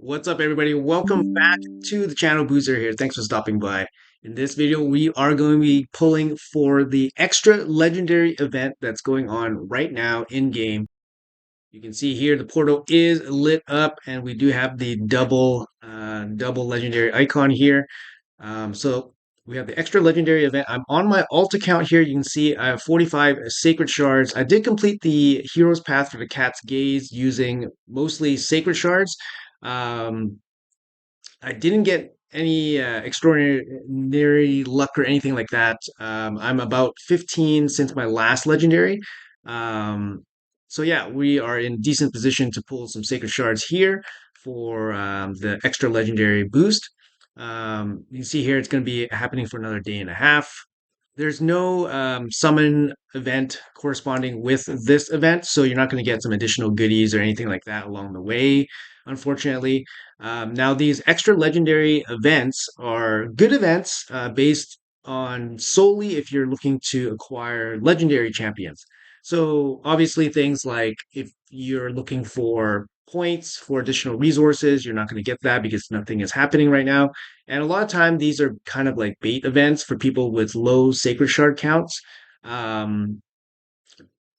What's up, everybody? Welcome back to the channel. Boozer here. Thanks for stopping by. In this video, we are going to be pulling for the extra legendary event that's going on right now in game. You can see here the portal is lit up, and we do have the double legendary icon here. So we have the extra legendary event. I'm on my alt account here. You can see I have 45 sacred shards. I did complete the hero's path for the cat's gaze using mostly sacred shards. Um, I didn't get any extraordinary luck or anything like that. I'm about 15 since my last legendary. Um, so yeah, we are in decent position to pull some sacred shards here for the extra legendary boost. You can see here it's going to be happening for another day and a half. There's no summon event corresponding with this event, so you're not going to get some additional goodies or anything like that along the way, unfortunately. Now, these extra legendary events are good events based on solely if you're looking to acquire legendary champions. So, obviously, things like if you're looking for points for additional resources, you're not going to get that because nothing is happening right now. And a lot of time, these are kind of like bait events for people with low sacred shard counts. Um,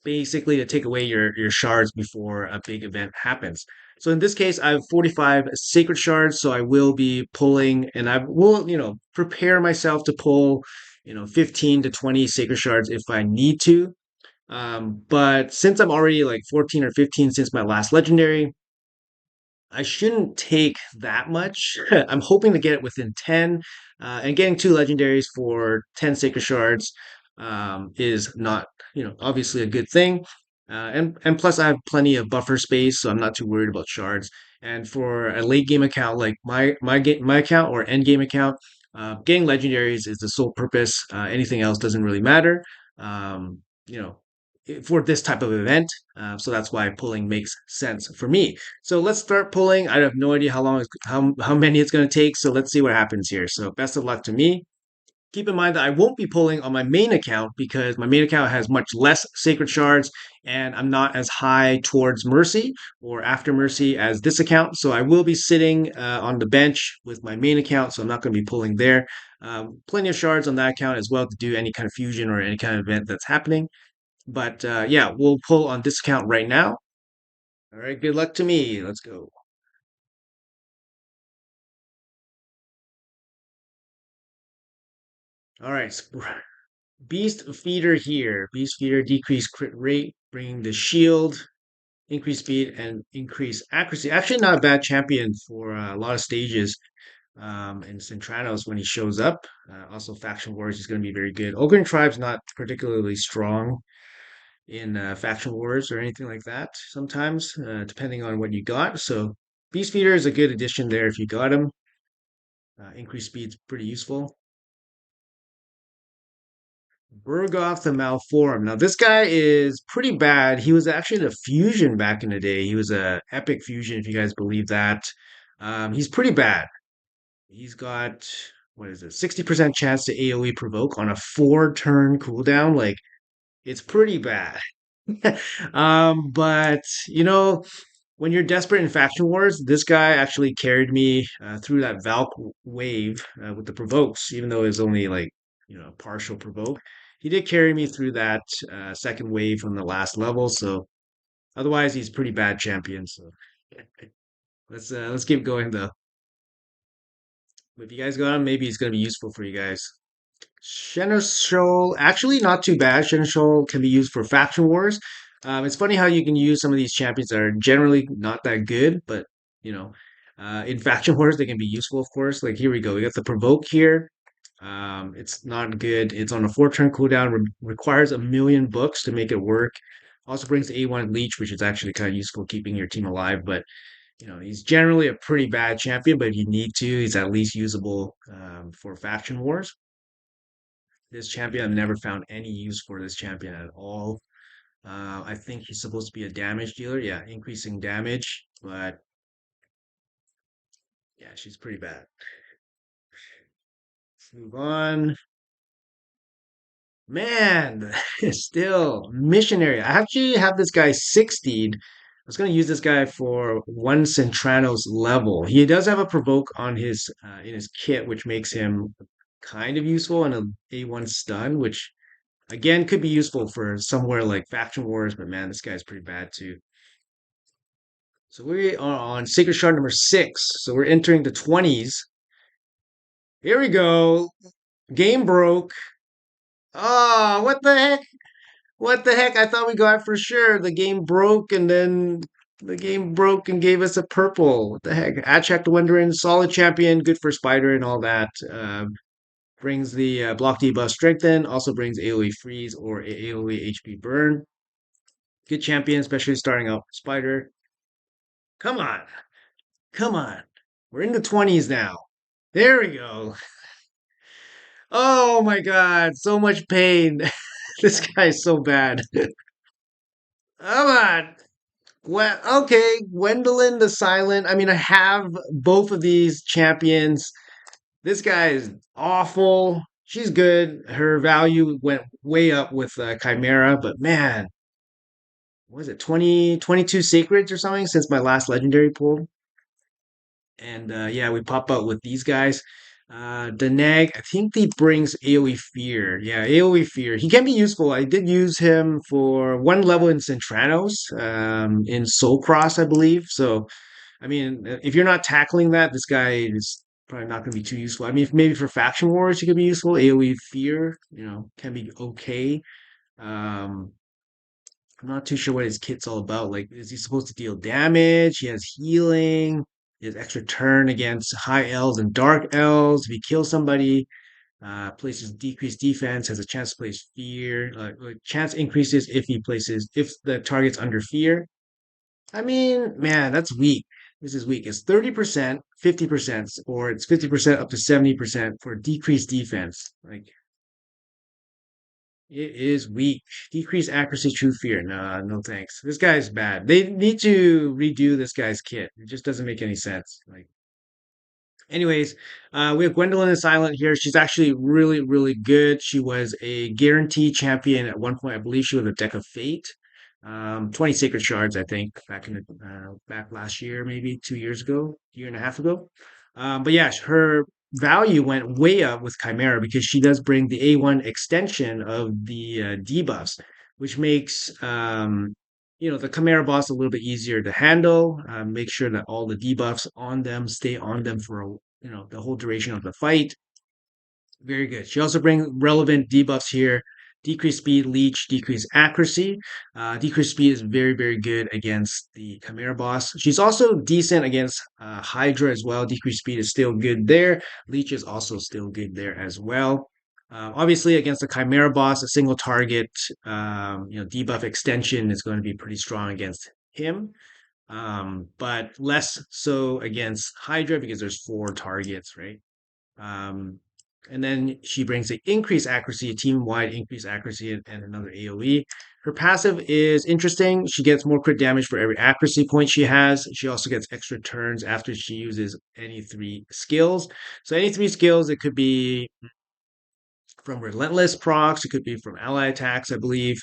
Basically to take away your shards before a big event happens. So in this case, I have 45 sacred shards, so I will be pulling, and I will, prepare myself to pull, 15 to 20 sacred shards if I need to. But since I'm already like 14 or 15 since my last legendary, I shouldn't take that much. I'm hoping to get it within 10, and getting two legendaries for 10 sacred shards is not, obviously a good thing. And plus, I have plenty of buffer space, so I'm not too worried about shards. And for a late game account like my account or end game account, getting legendaries is the sole purpose. Anything else doesn't really matter. Um, you know, for this type of event, so that's why pulling makes sense for me. So let's start pulling. I have no idea how many it's going to take. So let's see what happens here. So best of luck to me. Keep in mind that I won't be pulling on my main account because my main account has much less sacred shards and I'm not as high towards mercy or after mercy as this account. So I will be sitting on the bench with my main account. So I'm not going to be pulling there. Plenty of shards on that account as well to do any kind of fusion or any kind of event that's happening. But yeah, we'll pull on this account right now. All right, good luck to me. Let's go. All right, Beast Feeder here. Beast Feeder decrease crit rate, bringing the shield, increase speed, and increase accuracy. Actually, not a bad champion for a lot of stages. And Centranos when he shows up. Also, Faction Wars is going to be very good. Ogre Tribe's not particularly strong in Faction Wars or anything like that. Sometimes, depending on what you got. So, Beast Feeder is a good addition there if you got him. Increased speed's pretty useful. Bergoth the Malforum. Now, this guy is pretty bad. He was actually the fusion back in the day. He was a epic fusion, if you guys believe that. He's pretty bad. He's got, what is it, 60% chance to AoE provoke on a 4-turn cooldown. Like, it's pretty bad. But, when you're desperate in faction wars, this guy actually carried me through that Valk wave with the provokes, even though it was only like, partial provoke. He did carry me through that second wave from the last level. So otherwise, he's pretty bad champion. So let's keep going though. If you guys got him, maybe he's gonna be useful for you guys. Seneschal, actually not too bad. Seneschal can be used for faction wars. It's funny how you can use some of these champions that are generally not that good, but you know, in faction wars they can be useful, of course. Like here we go. We got the provoke here. It's not good. It's on a 4-turn cooldown. Requires a million books to make it work. Also brings the A1 leech, which is actually kind of useful keeping your team alive. But he's generally a pretty bad champion. But if you need to, he's at least usable for faction wars. This champion, I've never found any use for this champion at all. I think he's supposed to be a damage dealer. Yeah, increasing damage, but yeah, she's pretty bad. Let's move on. Man, still missionary. I actually have this guy 60'd. was going to use this guy for one Centranos level. He does have a provoke on his in his kit, which makes him kind of useful, and a A1 stun, which again could be useful for somewhere like Faction Wars. But man, this guy's pretty bad too. So we are on Sacred Shard number 6. So we're entering the 20s. Here we go. Game broke. Oh, what the heck? What the heck? I thought we got for sure. The game broke and then the game broke and gave us a purple. What the heck? Atchak the Wenderin, solid champion, good for Spider and all that. Brings the block debuff strengthen, also brings AoE freeze or AoE HP burn. Good champion, especially starting out with Spider. Come on. Come on. We're in the 20s now. There we go. Oh my God, so much pain. This guy's so bad. Come on. Well, okay, Gwendolyn the Silent. I mean, I have both of these champions. This guy is awful. She's good. Her value went way up with Chimera, but man, what was it 22 sacreds or something since my last legendary pull? And yeah, we pop out with these guys. Danag, I think he brings AoE Fear. Yeah, AoE Fear. He can be useful. I did use him for one level in Centranos, in Soul Cross, I believe. So, I mean, if you're not tackling that, this guy is probably not going to be too useful. I mean, if maybe for Faction Wars, he could be useful. AoE Fear, can be okay. Um, I'm not too sure what his kit's all about. Like, is he supposed to deal damage? He has healing. He has extra turn against high elves and dark elves. If he kills somebody, places decreased defense, has a chance to place fear. Chance increases if the target's under fear. I mean, man, that's weak. This is weak. It's 30%, 50%, or it's 50% up to 70% for decreased defense. Like, it is weak. Decrease accuracy, true fear. Nah, no thanks. This guy's bad. They need to redo this guy's kit. It just doesn't make any sense. Like, anyways, we have Gwendolyn the Silent here. She's actually really, really good. She was a guarantee champion at one point. I believe she was a deck of fate. 20 sacred shards, I think, back last year, maybe 2 years ago, year and a half ago. But yeah, her value went way up with Chimera because she does bring the A1 extension of the debuffs, which makes the Chimera boss a little bit easier to handle. Make sure that all the debuffs on them stay on them for the whole duration of the fight. Very good. She also brings relevant debuffs here. Decreased speed, leech, decreased accuracy. Decreased speed is very, very good against the Chimera boss. She's also decent against Hydra as well. Decreased speed is still good there. Leech is also still good there as well. Obviously, against the Chimera boss, a single target, debuff extension is going to be pretty strong against him. But less so against Hydra because there's 4 targets, right? Um, and then she brings a increased accuracy, a team-wide increased accuracy, and another AoE. Her passive is interesting. She gets more crit damage for every accuracy point she has. She also gets extra turns after she uses any 3 skills. So any 3 skills, it could be from relentless procs, it could be from ally attacks, I believe.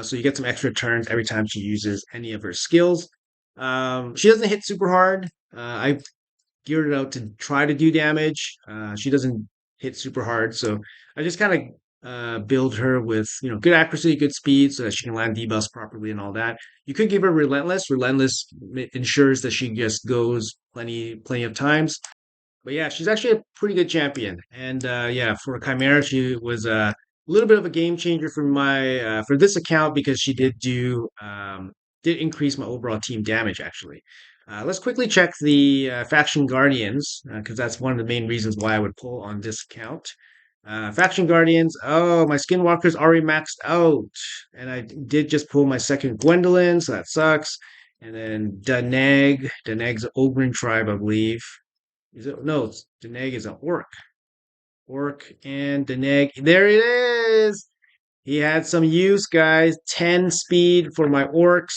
So you get some extra turns every time she uses any of her skills. She doesn't hit super hard. I geared it out to try to do damage. She doesn't hit super hard, so I just kind of build her with good accuracy, good speed, so that she can land debuffs properly and all that. You could give her relentless. Relentless ensures that she just goes plenty of times. But yeah, she's actually a pretty good champion. And yeah, for Chimera, she was a little bit of a game changer for my for this account because she did increase my overall team damage actually. Let's quickly check the Faction Guardians because that's one of the main reasons why I would pull on this account. Faction Guardians. Oh, my Skinwalker's already maxed out, and I did just pull my second Gwendolyn, so that sucks. And then Danag. Danag's an Ogren tribe, I believe. Is it? No, Deneg is an orc. Orc and Deneg. There it is. He had some use, guys. 10 speed for my orcs.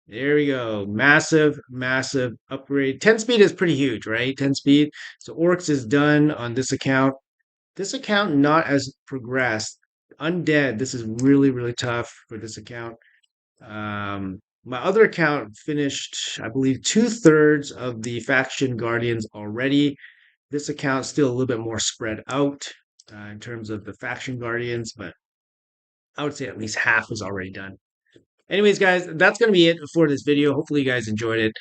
There we go. Massive, massive upgrade. 10 speed is pretty huge, right? 10 speed. So orcs is done on this account. This account not as progressed. Undead. This is really, really tough for this account. My other account finished, I believe, 2/3 of the faction guardians already. This account's still a little bit more spread out in terms of the faction guardians, but I would say at least half is already done. Anyways, guys, that's going to be it for this video. Hopefully, you guys enjoyed it.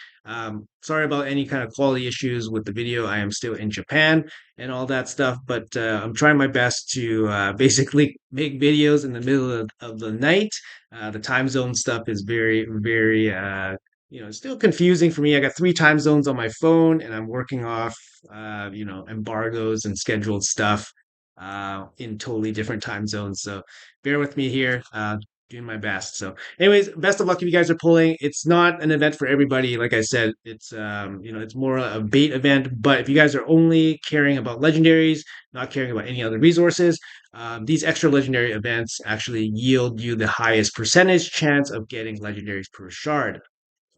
Sorry about any kind of quality issues with the video. I am still in Japan and all that stuff, but I'm trying my best to basically make videos in the middle of the night. The time zone stuff is very, very, still confusing for me. I got 3 time zones on my phone, and I'm working off, embargoes and scheduled stuff in totally different time zones. So bear with me here. Doing my best. So anyways, best of luck if you guys are pulling. It's not an event for everybody. Like I said, it's it's more a bait event. But if you guys are only caring about legendaries, not caring about any other resources, these extra legendary events actually yield you the highest percentage chance of getting legendaries per shard.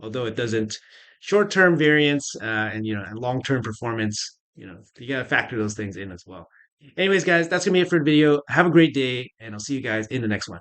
Although it doesn't, short-term variance and long-term performance, you got to factor those things in as well. Anyways, guys, that's gonna be it for the video. Have a great day, and I'll see you guys in the next one.